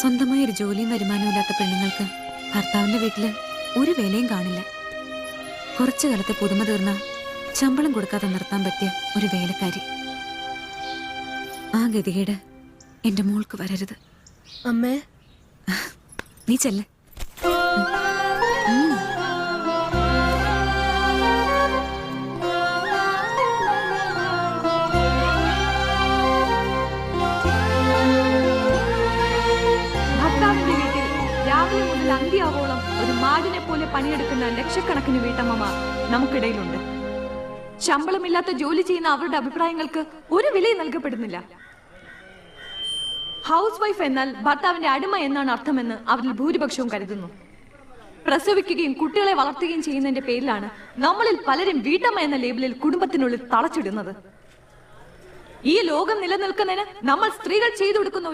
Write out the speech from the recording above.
സ്വന്തമായ ഒരു ജോലിയും വരുമാനവും ഇല്ലാത്ത പെണ്ണുങ്ങൾക്ക് ഭർത്താവിന്റെ വീട്ടില് ഒരു വേലയും കാണില്ല. കുറച്ചു കാലത്തെ പുതുമ തീർന്ന ശമ്പളം കൊടുക്കാതെ നിർത്താൻ പറ്റിയ ഒരു വേലക്കാരി. ആ ഗതികേട് എന്റെ മോൾക്ക് വരരുത്. അമ്മേ, നീ ചെല്ല്. ഭർത്താവിന്റെ വീട്ടിൽ രാവിലെ മുതൽ അന്ത്യാവോളം ഒരു മാടിനെ പോലെ പണിയെടുക്കുന്ന ലക്ഷക്കണക്കിന് വീട്ടമ്മമാർ നമുക്കിടയിലുണ്ട്. ശമ്പളമില്ലാത്ത ജോലി ചെയ്യുന്ന അവരുടെ അഭിപ്രായങ്ങൾക്ക് ഒരു വിലയും നൽകപ്പെടുന്നില്ല. ഹൗസ് വൈഫ് എന്നാൽ ഭർത്താവിന്റെ അടിമ എന്നാണ് അർത്ഥമെന്ന് അവരിൽ ഭൂരിപക്ഷവും കരുതുന്നു. പ്രസവിക്കുകയും കുട്ടികളെ വളർത്തുകയും ചെയ്യുന്നതിന്റെ പേരിലാണ് നമ്മളിൽ പലരും വീട്ടമ്മ എന്ന ലേബലിൽ കുടുംബത്തിനുള്ളിൽ തളച്ചിടുന്നത്. ഈ ലോകം നിലനിൽക്കുന്നതിന് നമ്മൾ സ്ത്രീകൾ ചെയ്തു കൊടുക്കുന്ന